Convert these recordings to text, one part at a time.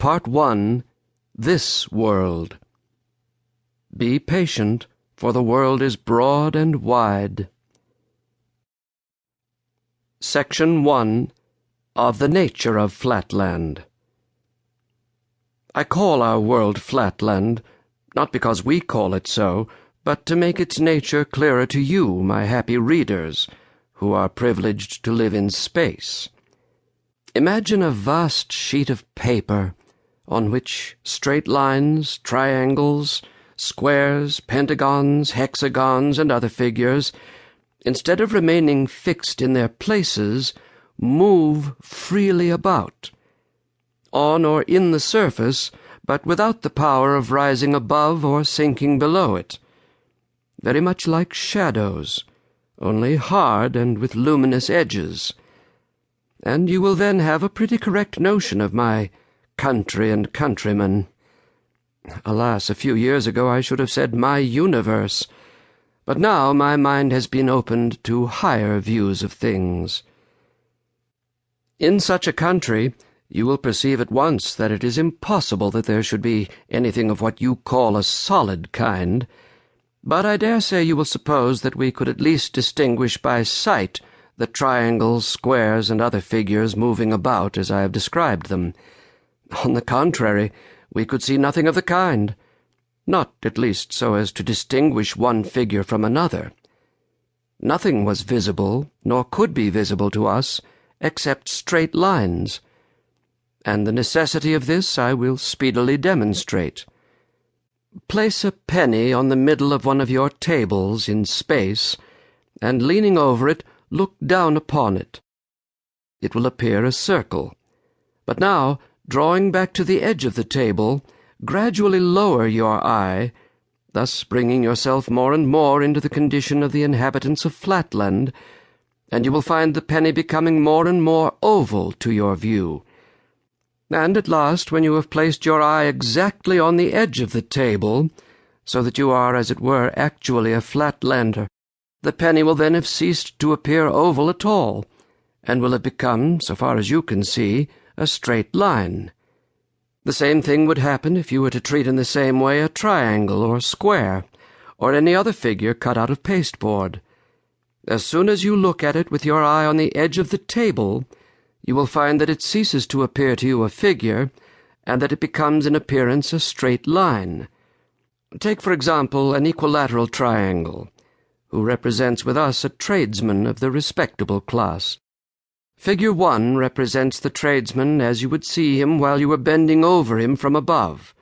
Part 1, This World. Be patient, for the world is broad and wide. Section 1, of the nature of Flatland. I call our world Flatland, not because we call it so, but to make its nature clearer to you, my happy readers, who are privileged to live in space. Imagine a vast sheet of paper on which straight lines, triangles, squares, pentagons, hexagons, and other figures, instead of remaining fixed in their places, move freely about, on or in the surface, but without the power of rising above or sinking below it, very much like shadows, only hard and with luminous edges. And you will then have a pretty correct notion of my country and countrymen. Alas, a few years ago I should have said my universe, but now my mind has been opened to higher views of things. In such a country, you will perceive at once that it is impossible that there should be anything of what you call a solid kind, but I dare say you will suppose that we could at least distinguish by sight the triangles, squares, and other figures moving about as I have described them. On the contrary, we could see nothing of the kind, not at least so as to distinguish one figure from another. Nothing was visible, nor could be visible to us, except straight lines, and the necessity of this I will speedily demonstrate. Place a penny on the middle of one of your tables in space, and leaning over it, look down upon it. It will appear a circle. But now, drawing back to the edge of the table, gradually lower your eye, thus bringing yourself more and more into the condition of the inhabitants of Flatland, and you will find the penny becoming more and more oval to your view. And at last, when you have placed your eye exactly on the edge of the table, so that you are, as it were, actually a Flatlander, the penny will then have ceased to appear oval at all, and will have become, so far as you can see, a straight line. The same thing would happen if you were to treat in the same way a triangle or square, or any other figure cut out of pasteboard. As soon as you look at it with your eye on the edge of the table, you will find that it ceases to appear to you a figure, and that it becomes in appearance a straight line. Take, for example, an equilateral triangle, who represents with us a tradesman of the respectable class. Figure 1 represents the tradesman as you would see him while you were bending over him from above.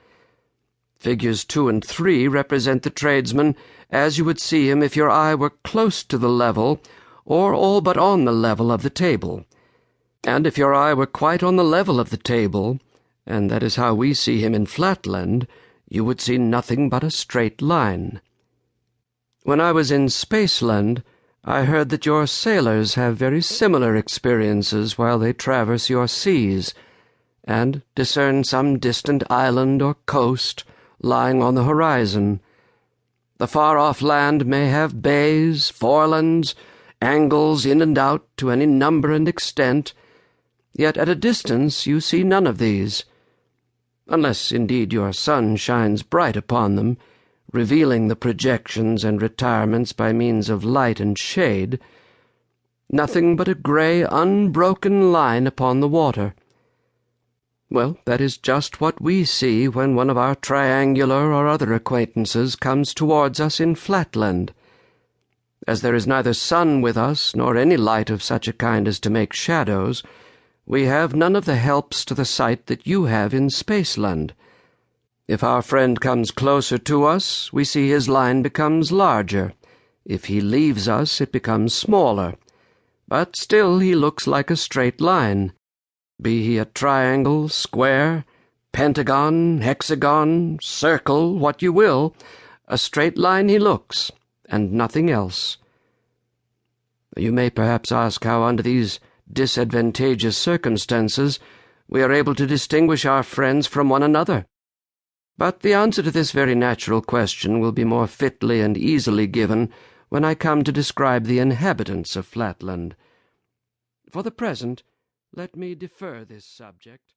Figures 2 and 3 represent the tradesman as you would see him if your eye were close to the level, or all but on the level of the table. And if your eye were quite on the level of the table, and that is how we see him in Flatland, you would see nothing but a straight line. When I was in Spaceland, I heard that your sailors have very similar experiences while they traverse your seas, and discern some distant island or coast lying on the horizon. The far-off land may have bays, forelands, angles in and out to any number and extent, yet at a distance you see none of these, unless indeed your sun shines bright upon them, revealing the projections and retirements by means of light and shade, nothing but a grey, unbroken line upon the water. Well, that is just what we see when one of our triangular or other acquaintances comes towards us in Flatland. As there is neither sun with us, nor any light of such a kind as to make shadows, we have none of the helps to the sight that you have in Spaceland. If our friend comes closer to us, we see his line becomes larger. If he leaves us, it becomes smaller. But still he looks like a straight line. Be he a triangle, square, pentagon, hexagon, circle, what you will, a straight line he looks, and nothing else. You may perhaps ask how under these disadvantageous circumstances we are able to distinguish our friends from one another. But the answer to this very natural question will be more fitly and easily given when I come to describe the inhabitants of Flatland. For the present, let me defer this subject.